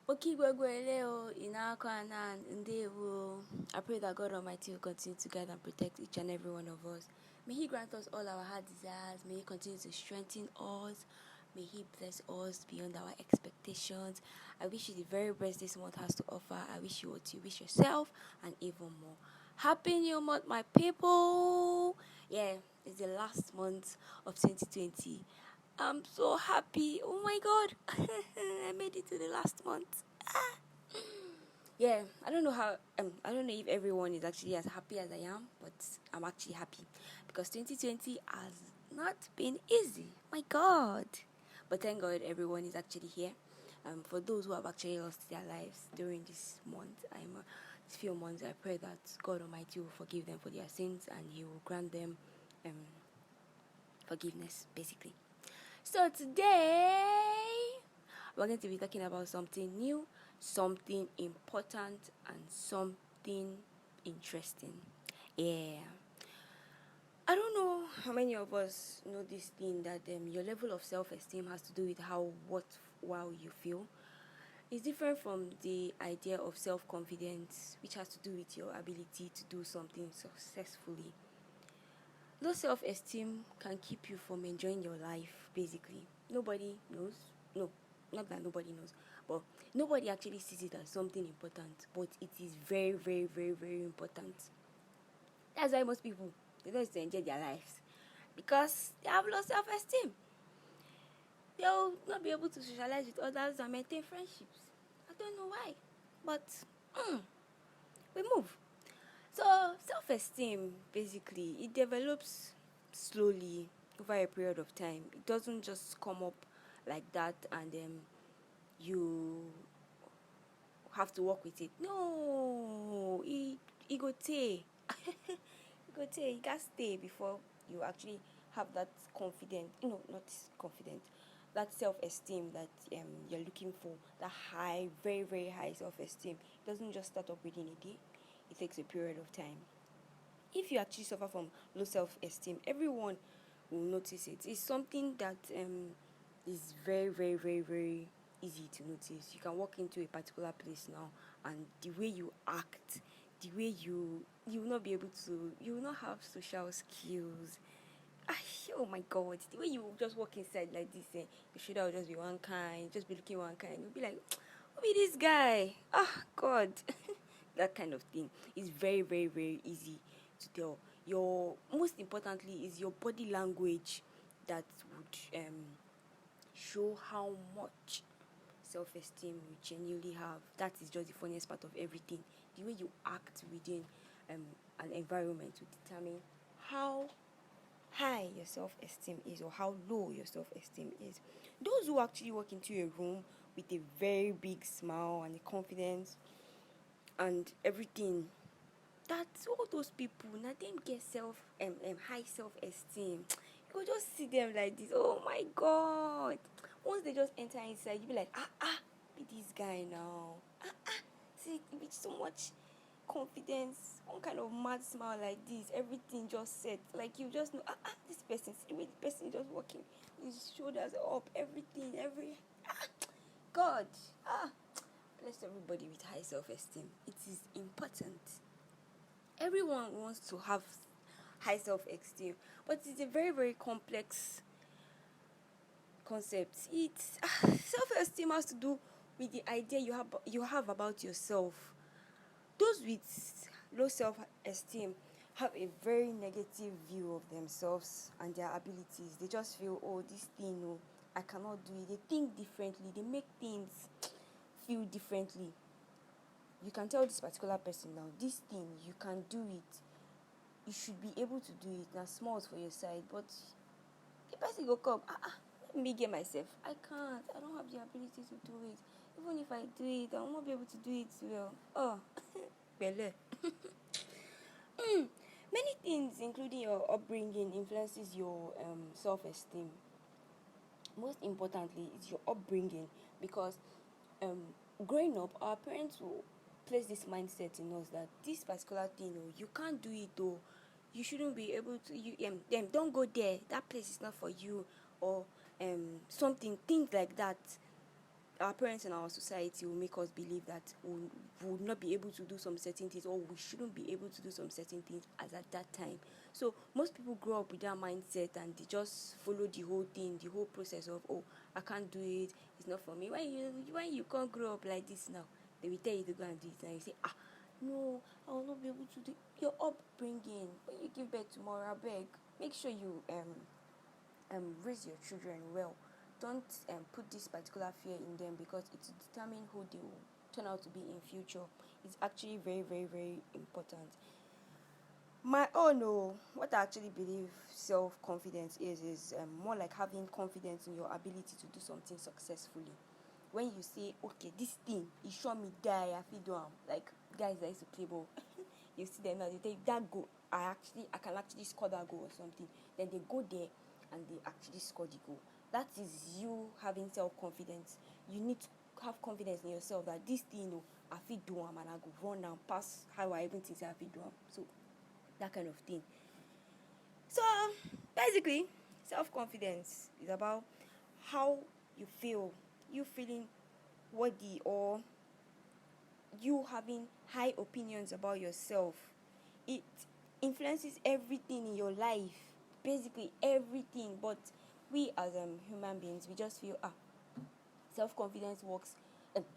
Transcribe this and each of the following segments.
Okigwegweleo inakwana ndewo. I pray that God Almighty will continue to guide and protect each and every one of us. May He grant us all our heart desires. May He continue to strengthen us. May He bless us beyond our expectations. I wish you the very best this month has to offer. I wish you what you wish yourself and even more. Happy New Month, my people. Yeah, it's the last month of 2020. I'm so happy. Oh my God. I made it to the last month. Yeah, I don't know I don't know if everyone is actually as happy as I am, but I'm actually happy because 2020 has not been easy. My God. But thank God everyone is actually here. For those who have actually lost their lives during this month, these few months, I pray that God Almighty will forgive them for their sins and He will grant them forgiveness, basically. So today, we're going to be talking about something new, something important, and something interesting. Yeah. I don't know how many of us know this thing that your level of self-esteem has to do with how you feel. It's different from the idea of self-confidence, which has to do with your ability to do something successfully. Low self-esteem can keep you from enjoying your life, basically. Nobody knows. No, not that nobody knows. But nobody actually sees it as something important. But it is very, very, very, very important. That's why most people, they don't enjoy their lives. Because they have low self-esteem. They'll not be able to socialize with others and maintain friendships. I don't know why. But, we move. So, self-esteem, basically, it develops slowly over a period of time. It doesn't just come up like that and you have to work with it. No, it go take. It can stay before you actually have that not confident, that self-esteem that you're looking for, that high, very, very high self-esteem. It doesn't just start up within a day. It takes a period of time. If you actually suffer from low self-esteem, everyone will notice it. It's something that is very, very, very, very easy to notice. You can walk into a particular place now, and the way you act, the way you will not be able to, you will not have social skills. Oh my God, the way you just walk inside like this, your shoulder will just be one kind, just be looking one kind. You'll be like, who be this guy? God. That kind of thing is very, very, very easy to tell. Your most importantly is your body language that would show how much self-esteem you genuinely have. That is just the funniest part of everything. The way you act within an environment will determine how high your self-esteem is or how low your self-esteem is. Those who actually walk into a room with a very big smile and a confidence and everything, that's all those people now them get high self-esteem. You could just see them like this. Oh my God, once they just enter inside, you be like, be this guy now. See, with so much confidence, one kind of mad smile like this, everything just set, like you just know, this person, see the way the person just walking, his shoulders up, everything, God, bless everybody with high self-esteem. It is important. Everyone wants to have high self-esteem, but it's a very, very complex concept. It's self-esteem has to do with the idea you have about yourself. Those with low self-esteem have a very negative view of themselves and their abilities. They just feel, this thing, I cannot do it. They think differently. They make things feel differently. You can tell this particular person now, this thing, you can do it. You should be able to do it. Now, small for your side, but the person go come, let me get myself. I can't. I don't have the ability to do it. Even if I do it, I will not be able to do it well. Bele. Many things, including your upbringing, influences your self-esteem. Most importantly, it's your upbringing, because growing up, our parents will place this mindset in us that this particular thing, you can't do it, you shouldn't be able to. Don't go there. That place is not for you, or things like that. our parents and our society will make us believe that we would not be able to do some certain things, or we shouldn't be able to do some certain things as at that time. So most people grow up with that mindset and they just follow the whole thing, the whole process of, oh, I can't do it, it's not for me. When you can't grow up like this now, they will tell you to go and do it, and you say, no, I will not be able to do it. Your upbringing, when you give birth tomorrow, I beg, make sure you raise your children well. Don't put this particular fear in them, because it will determine who they will turn out to be in future. It's actually very, very, very important. What I actually believe self-confidence is more like having confidence in your ability to do something successfully. When you say, okay, this thing is sure me die, I feel do like guys that used to play ball. You see them now, they take that goal. I can actually score that goal or something. Then they go there and they actually score the goal. That is you having self-confidence. You need to have confidence in yourself that this thing, I feel do and I go run and pass how I even think I feel do. So that kind of thing. So basically, self-confidence is about how you feel, you feeling worthy, or you having high opinions about yourself. It influences everything in your life, basically everything. But we as human beings, we just feel self-confidence works,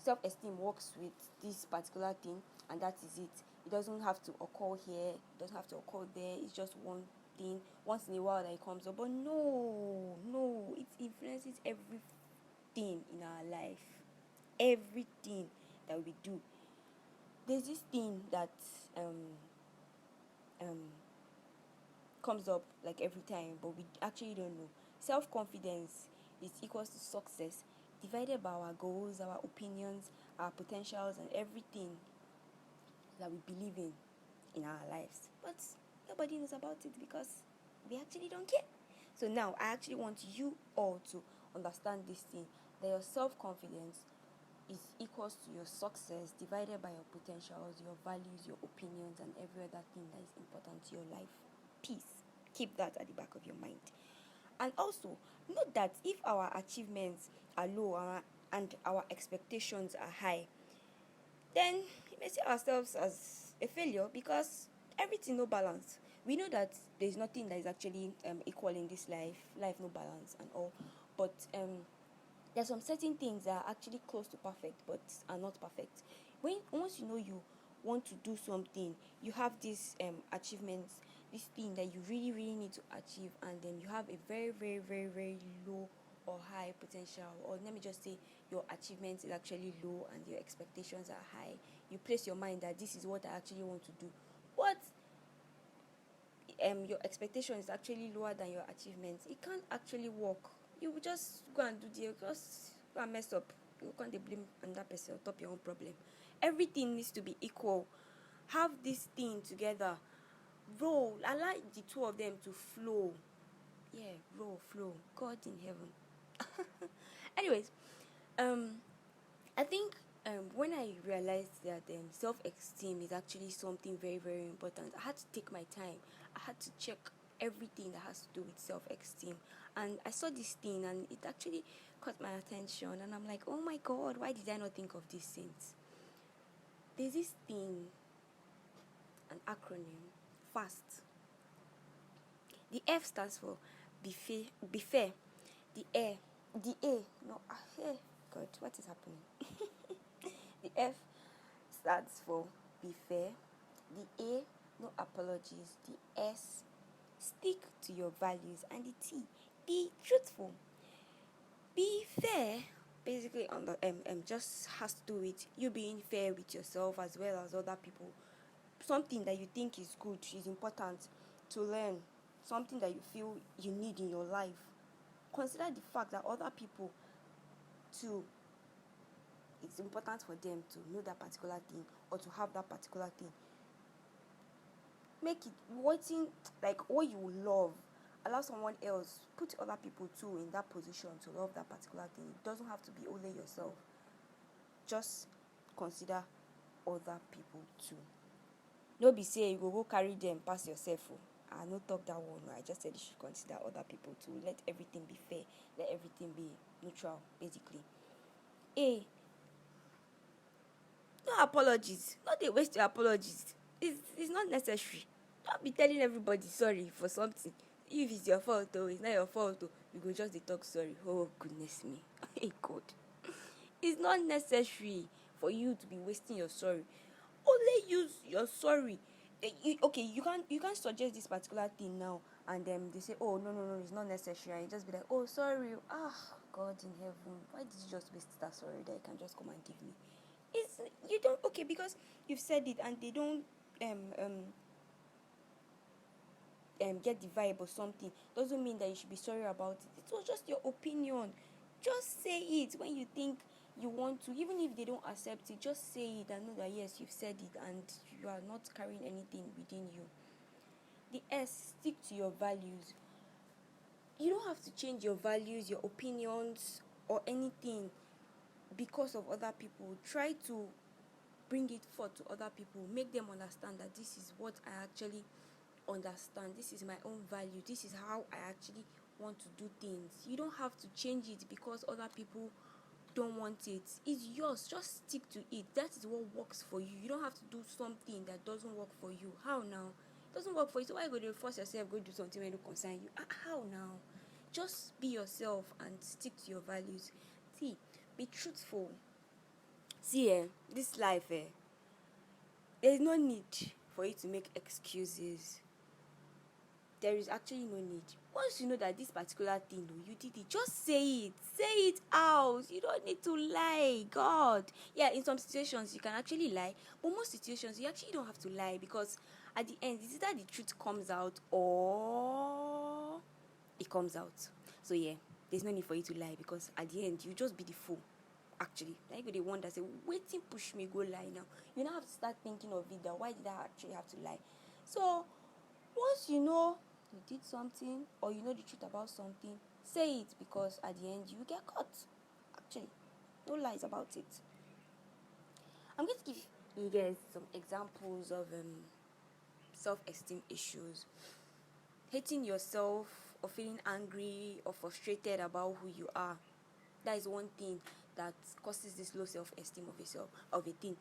self-esteem works with this particular thing, and that is it. It doesn't have to occur here, it doesn't have to occur there. It's just one thing once in a while that it comes up. But no, it influences everything in our life, everything that we do. There's this thing that comes up like every time, but we actually don't know. Self-confidence is equals to success divided by our goals, our opinions, our potentials, and everything that we believe in our lives. But nobody knows about it because we actually don't care. So now I actually want you all to understand this thing, that your self-confidence is equals to your success divided by your potentials, your values, your opinions, and every other thing that is important to your life. Peace. Keep that at the back of your mind. And also, note that if our achievements are low and our expectations are high, then we may see ourselves as a failure, because everything no balance. We know that there's nothing that is actually equal in this life no balance and all. But there's some certain things that are actually close to perfect but are not perfect. Once you know you want to do something, you have these achievements, this thing that you really, really need to achieve, and then you have a very, very, very, very low or high potential, or let me just say your achievement is actually low and your expectations are high. You place your mind that this is what I actually want to do, but your expectation is actually lower than your achievements. It can't actually work. You will just go and just go and mess up. You can't blame another person on top your own problem. Everything needs to be equal. Have this thing together. Roll. Allow the two of them to flow. Yeah, flow. God in heaven. Anyways, I think when I realized that self-esteem is actually something very, very important, I had to take my time. I had to check everything that has to do with self-esteem. And I saw this thing and it actually caught my attention. And I'm like, oh my God, why did I not think of these things? There's this thing, an acronym, FAST. The F stands for be fair. God, what is happening? The F stands for be fair. The A, no apologies. The S, stick to your values. And the T, be truthful. Be fair basically on the just has to do with you being fair with yourself as well as other people. Something that you think is good is important to learn, something that you feel you need in your life. Consider the fact that other people too, it's important for them to know that particular thing or to have that particular thing. Make it waiting like what you love. Allow someone else, put other people too in that position to love that particular thing. It doesn't have to be only yourself. Just consider other people too. No be say you go carry them pass yourself. I no talk that one. I just said you should consider other people too. Let everything be fair. Let everything be neutral, basically. Hey, no apologies. Not a waste your apologies. It's not necessary. Don't be telling everybody sorry for something. If it's your fault though, it's not your fault though. You go just dey talk sorry. Oh goodness me. Hey God. It's not necessary for you to be wasting your sorry. Only use your sorry. Okay, you can't suggest this particular thing now, and then they say, oh no, it's not necessary, and you just be like, oh sorry, God in heaven, why did you just waste that sorry that you can just come and give me? It's you don't okay because you've said it and they don't get the vibe or something doesn't mean that you should be sorry about it. It was just your opinion. Just say it when you think you want to, even if they don't accept it. Just say it and know that yes, you've said it and you are not carrying anything within you. The S, stick to your values. You don't have to change your values, your opinions, or anything because of other people. Try to bring it forth to other people. Make them understand that this is what I actually understand. This is my own value. This is how I actually want to do things. You don't have to change it because other people don't want it. It's yours. Just stick to it. That is what works for you. You don't have to do something that doesn't work for you. How now? It doesn't work for you. So why you go to force yourself go do something when it don't concern you? How now? Just be yourself and stick to your values. See, be truthful. See, this life, there is no need for you to make excuses. There is actually no need. Once you know that this particular thing, you did it, just say it. Say it out. You don't need to lie. God. Yeah, in some situations, you can actually lie. But most situations, you actually don't have to lie because at the end, it's either the truth comes out or it comes out. So yeah, there's no need for you to lie because at the end, you just be the fool. Actually, like the one that say, waiting push me, go lie now. You now have to start thinking of it that why did I actually have to lie? So once you know you did something or you know the truth about something, say it because at the end you get caught. Actually, no lies about it. I'm going to give you guys some examples of self-esteem issues. Hating yourself or feeling angry or frustrated about who you are. That is one thing that causes this low self-esteem of yourself, of a thing.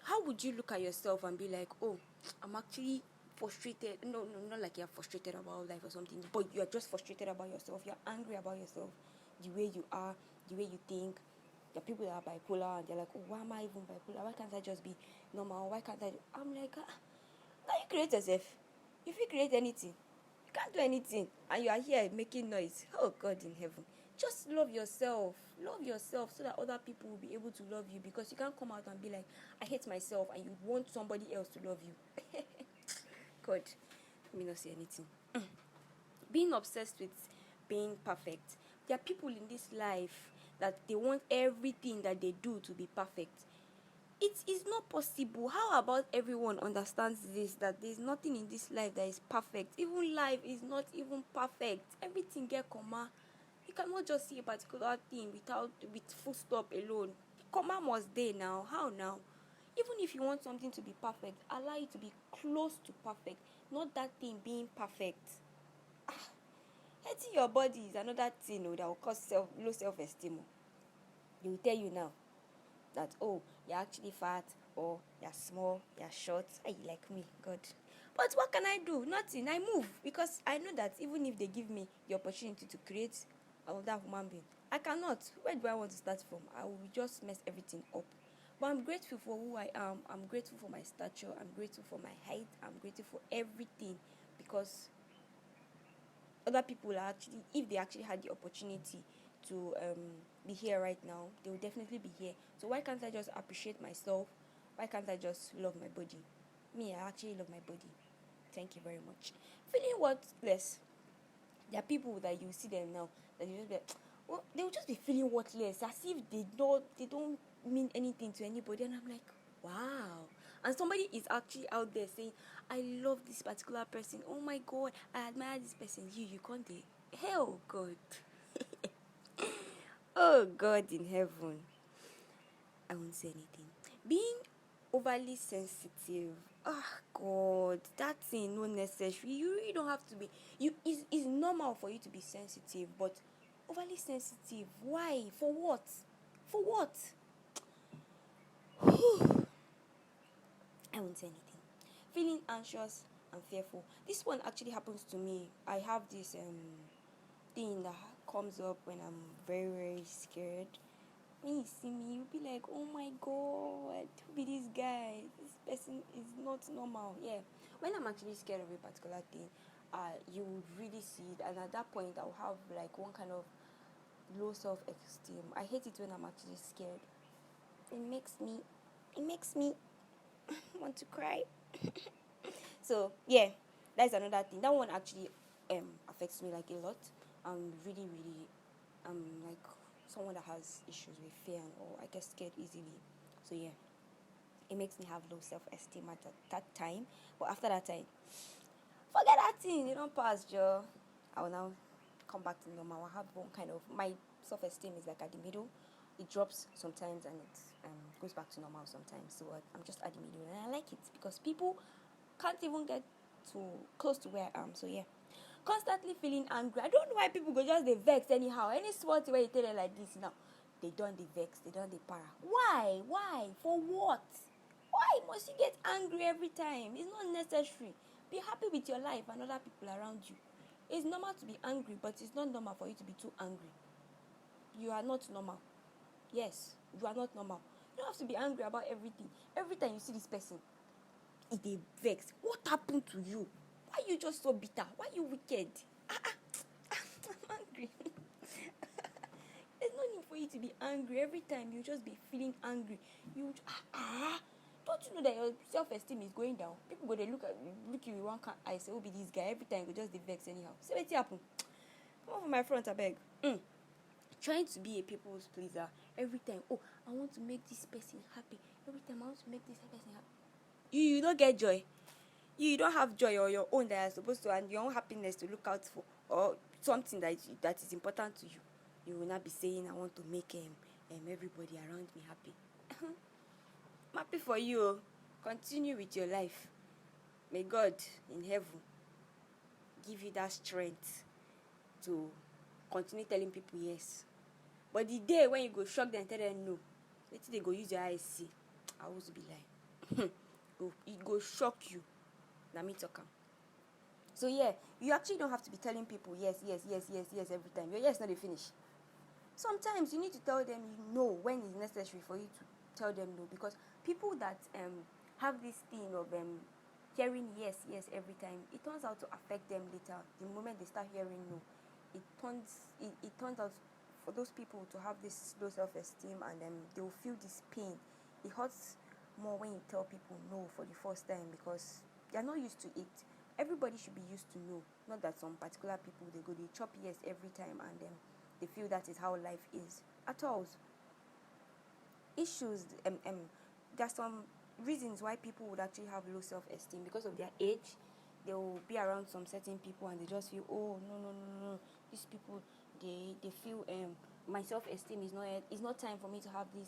How would you look at yourself and be like, oh, I'm actually frustrated? No, not like you're frustrated about life or something, but you're just frustrated about yourself. You're angry about yourself, the way you are, the way you think. There are people that are bipolar and they're like, oh, why am I even bipolar? Why can't I just be normal? Why can't I? I'm like, can you create yourself? If you create anything, you can't do anything, and you are here making noise. Oh God in heaven. Just love yourself so that other people will be able to love you, because you can't come out and be like, I hate myself, and you want somebody else to love you. God, let me not say anything. Being obsessed with being perfect. There are people in this life that they want everything that they do to be perfect. It is not possible. How about everyone understands this, that there is nothing in this life that is perfect? Even life is not even perfect. Everything get comma. You cannot just see a particular thing with full stop alone. Comma must there now. How now? Even if you want something to be perfect, allow it to be close to perfect, not that thing being perfect. Hating your body is another thing that will cause low self-esteem. They will tell you now that, oh, you're actually fat, or you're small, you're short. Hey, like me, God. But what can I do? Nothing. I move because I know that even if they give me the opportunity to create another human being, I cannot. Where do I want to start from? I will just mess everything up. But I'm grateful for who I am. I'm grateful for my stature. I'm grateful for my height. I'm grateful for everything, because other people are actually, if they actually had the opportunity to be here right now, they will definitely be here. So why can't I just appreciate myself? Why can't I just love my body? Me, I actually love my body. Thank you very much. Feeling worthless. There are people that you see them now that you just be like, well, they will just be feeling worthless, as if they don't mean anything to anybody. And I'm like, wow. And somebody is actually out there saying, I love this particular person. Oh my God, I admire this person. You can't do. Hell, God. Oh God in heaven. I won't say anything. Being overly sensitive. God, that thing not necessary. You really don't have to be. It's normal for you to be sensitive, but overly sensitive. Why? For what? For what? I won't say anything. Feeling anxious and fearful. This one actually happens to me. I have this thing that comes up when I'm very, very scared. When you see me, you'll be like, oh my god, who be this guy? This person is not normal. Yeah. When I'm actually scared of a particular thing, you would really see it, and at that point I'll have like one kind of low self-esteem. I hate it when I'm actually scared. It makes me want to cry. So yeah, that's another thing. That one actually affects me like a lot. I'm really, really like someone that has issues with fear and all. I get scared easily. So yeah, it makes me have low self-esteem at that time. But after that time, forget that thing. You don't pass, Joe. I will now come back to normal. I have one kind of my self-esteem is like at the middle. It drops sometimes and it goes back to normal sometimes. So I'm just at the middle and I like it because people can't even get to close to where I am. So yeah, constantly feeling angry. I don't know why people go just they vex anyhow. Any small thing where you tell them like this now, they don't they vex, they don't they para. Why? For what? Why must you get angry every time? It's not necessary. Be happy with your life and other people around you. It's normal to be angry, but it's not normal for you to be too angry. You are not normal. Yes, you are not normal. You don't have to be angry about everything. Every time you see this person, it dey vex. What happened to you? Why you just so bitter? Why you wicked? I'm angry. There's no need for you to be angry. Every time you just be feeling angry. You don't you know that your self-esteem is going down? People go they look you with one kind eye, say, who be this guy? Every time you just dey vex anyhow. See what happen? Come over my front, I beg. Trying to be a people's pleaser every time. Oh, I want to make this person happy. Every time I want to make this person happy. You don't get joy. You don't have joy or your own that you're supposed to, and your own happiness to look out for, or something that is important to you. You will not be saying, I want to make everybody around me happy. I'm happy for you. Continue with your life. May God in heaven give you that strength to continue telling people yes. But the day when you go shock them and tell them no, let's they go use your eyes see. I always be like, it go shock you. Now me talk am. So yeah, you actually don't have to be telling people yes every time. Your yes not the finish. Sometimes you need to tell them no when it's necessary for you to tell them no, because people that have this thing of hearing yes every time, it turns out to affect them later. The moment they start hearing no, it turns out for those people to have this low self-esteem, and they will feel this pain. It hurts more when you tell people no for the first time because they are not used to it. Everybody should be used to no, not that some particular people they chop yes every time and they feel that is how life is. At all, issues there are some reasons why people would actually have low self-esteem because of their age. They will be around some certain people and they just feel, oh no, these people they feel my self-esteem is not time for me to have this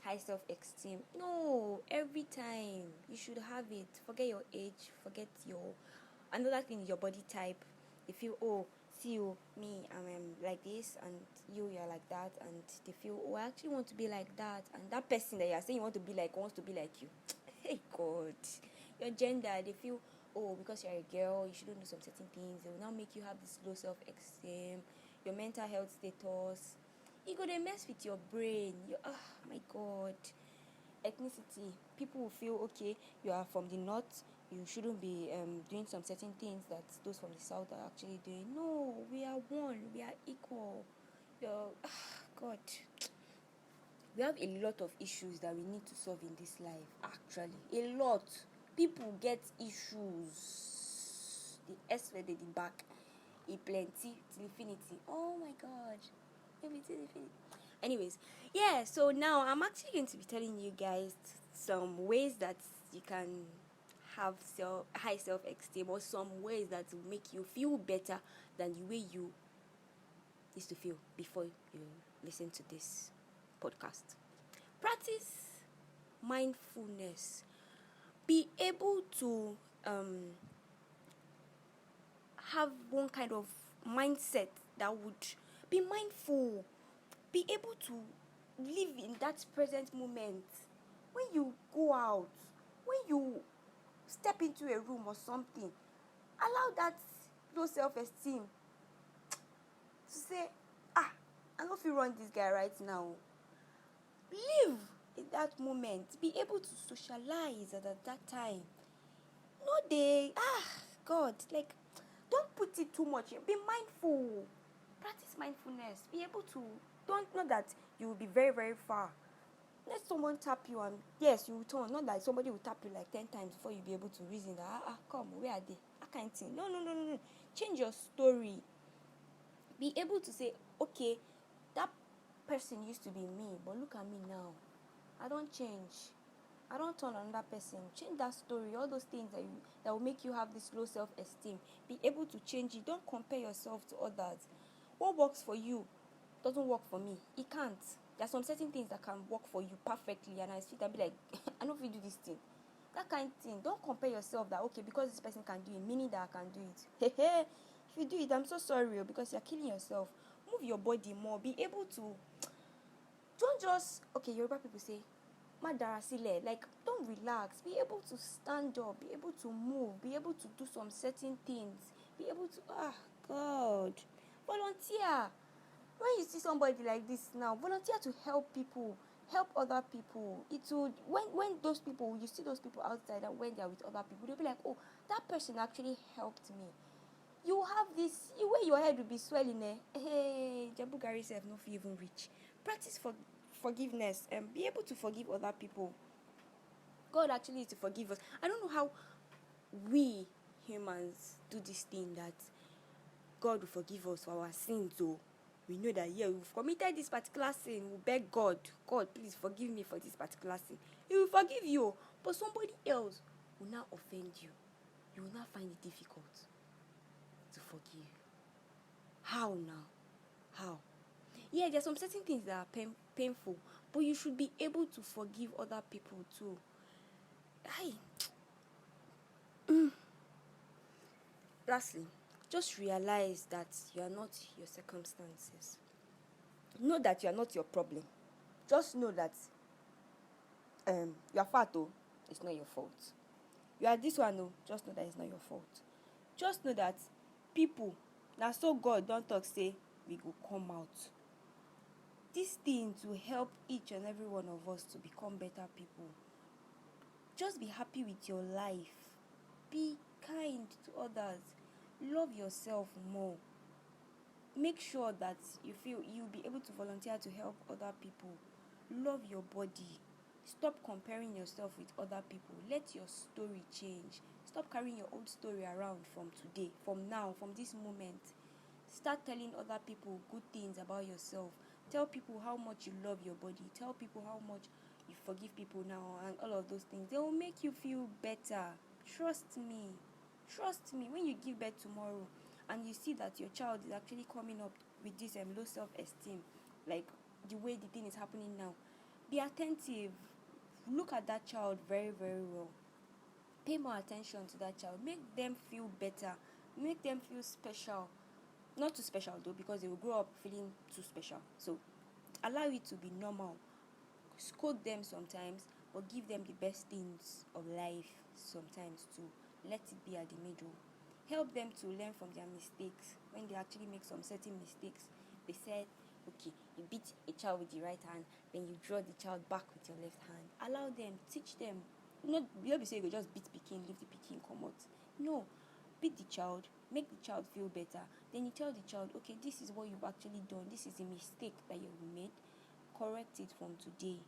high self-esteem. No, every time you should have it. Forget your age, forget your another thing, your body type. They feel, oh, see you, me, I'm like this, and you're like that, and they feel, oh, I actually want to be like that, and that person that you're saying you want to be like wants to be like you. Hey God, your gender, they feel, oh, because you're a girl, you shouldn't do some certain things. They will now make you have this low self-esteem, your mental health status. You go to mess with your brain. My God. Ethnicity. People will feel, okay, you are from the north, you shouldn't be doing some certain things that those from the south are actually doing. No, we are one. We are equal. God. We have a lot of issues that we need to solve in this life, actually. A lot. People get issues. The S where they the back. A plenty till infinity. Oh my God. Everything infinity. Anyways, yeah, so now I'm actually going to be telling you guys some ways that you can have high self-esteem, or some ways that will make you feel better than the way you used to feel before you listen to this podcast. Practice mindfulness. Be able to have one kind of mindset that would be mindful. Be able to live in that present moment. When you go out, when you step into a room or something, allow that low self-esteem to say, I don't feel run this guy right now. Live in that moment. Be able to socialize at that time. No day, God, like, don't put it too much. Be mindful. Practice mindfulness. Be able to, don't know that you will be very, very far. Let someone tap you and yes, you will turn. Not that somebody will tap you like 10 times before you be able to reason that, come, where are they? That kind of thing. No. Change your story. Be able to say, okay, that person used to be me, but look at me now. I don't change. I don't turn another person. Change that story. All those things that will make you have this low self-esteem. Be able to change it. Don't compare yourself to others. What works for you doesn't work for me. It can't. There are some certain things that can work for you perfectly, and I sit and be like, I don't feel do this thing. That kind of thing. Don't compare yourself that, okay, because this person can do it, meaning that I can do it. If you do it, I'm so sorry, because you're killing yourself. Move your body more. Be able to. Don't just, okay, Yoruba people say, Madarasile, like, don't relax. Be able to stand up, be able to move, be able to do some certain things, be able to, God, volunteer. When you see somebody like this now, volunteer to help people, help other people. It would, when those people, you see those people outside and when they're with other people, they'll be like, oh, that person actually helped me. You have this, where your head will be swelling, hey, Jabugari self no fit even reach. Practice forgiveness and be able to forgive other people. God actually is to forgive us. I don't know how we humans do this thing that God will forgive us for our sins. So we know that we've committed this particular sin. We beg God, please forgive me for this particular sin. He will forgive you, but somebody else will now offend you. You will not find it difficult to forgive. How now? How? Yeah, there are some certain things that are painful, but you should be able to forgive other people too. Lastly, just realize that you are not your circumstances. Know that you are not your problem. Just know that you are fat, it's not your fault. You are this one, just know that it's not your fault. Just know that people, now so God don't talk say we go come out. This thing to help each and every one of us to become better people. Just be happy with your life. Be kind to others. Love yourself more. Make sure that you feel you'll be able to volunteer to help other people. Love your body. Stop comparing yourself with other people. Let your story change. Stop carrying your old story around from today, from now, from this moment. Start telling other people good things about yourself. Tell people how much you love your body. Tell people how much you forgive people now and all of those things. They will make you feel better. Trust me. Trust me. When you give birth tomorrow and you see that your child is actually coming up with this low self-esteem, like the way the thing is happening now, be attentive. Look at that child very, very well. Pay more attention to that child. Make them feel better. Make them feel special. Not too special though, because they will grow up feeling too special. So allow it to be normal. Scold them sometimes, but give them the best things of life sometimes too. Let it be at the middle. Help them to learn from their mistakes. When they actually make some certain mistakes, they said, okay, you beat a child with the right hand, then you draw the child back with your left hand. Allow them, teach them. Not be able to say you just beat Pekin, leave the Pekin, come out. No, beat the child, make the child feel better. Then you tell the child, okay, this is what you've actually done. This is a mistake that you've made. Correct it from today.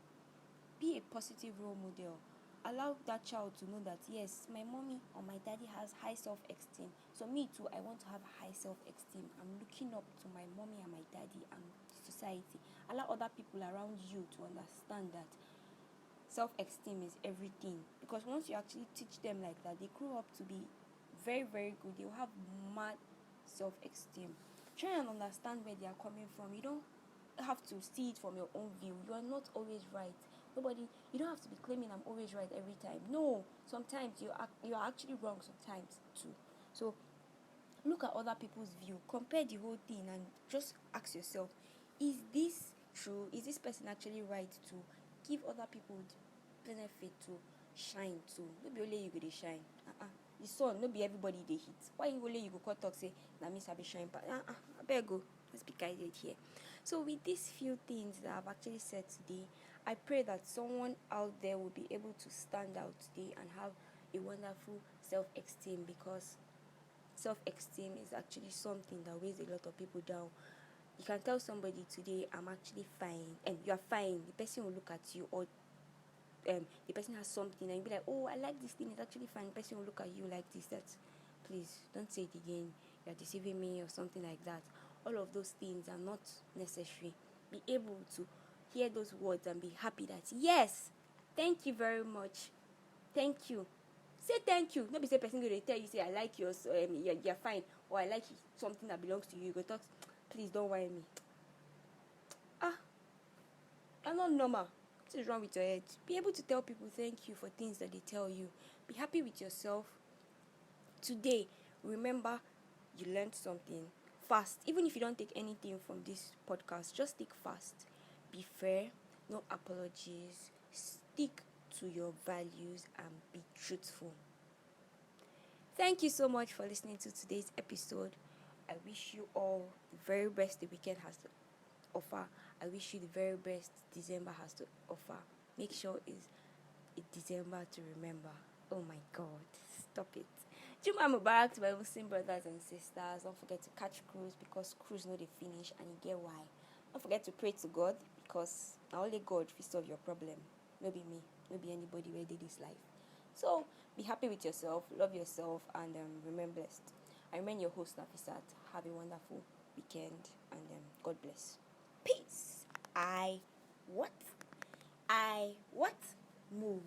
Be a positive role model. Allow that child to know that, yes, my mommy or my daddy has high self-esteem. So me too, I want to have high self-esteem. I'm looking up to my mommy and my daddy and society. Allow other people around you to understand that self-esteem is everything. Because once you actually teach them like that, they grow up to be very, very good. They will have mad self-esteem. Try and understand where they are coming from. You don't have to see it from your own view. You are not always right. You don't have to be claiming I'm always right every time. No, sometimes you are actually wrong sometimes too. So look at other people's view, compare the whole thing, and just ask yourself, is this true? Is this person actually right to give other people the benefit to shine too? No be only you go dey shine. The sun, no be everybody dey hit. Why you only you go come talk say na me sabi shine pass? Abeg go. Let's be guided here. So with these few things that I've actually said today, I pray that someone out there will be able to stand out today and have a wonderful self-esteem, because self-esteem is actually something that weighs a lot of people down. You can tell somebody today, I'm actually fine, and you are fine. The person will look at you, or the person has something, and you'll be like, oh, I like this thing, it's actually fine. The person will look at you like this, that, please, don't say it again, you're deceiving me, or something like that. All of those things are not necessary. Be able to hear those words and be happy that, yes, thank you very much. Thank you. Say thank you. Not be say person go to tell you, say, I like yours, you're fine, or I like something that belongs to you. You go talk, please don't worry me. You're not normal. What is wrong with your head? Be able to tell people thank you for things that they tell you. Be happy with yourself. Today, remember you learned something. Fast. Even if you don't take anything from this podcast, just take fast. Be fair. No apologies. Stick to your values and be truthful. Thank you so much for listening to today's episode. I wish you all the very best the weekend has to offer. I wish you the very best December has to offer. Make sure it's a December to remember. Oh my God, stop it. Juma Mubarak to my Muslim brothers and sisters. Don't forget to catch cruise, because cruise no dey finish, and you get why. Don't forget to pray to God, because only God will solve your problem. No be me, no be anybody where did this life. So be happy with yourself, love yourself, and remain blessed. I remain your host, Nafisat. Have a wonderful weekend, and God bless. Peace. I what? Move.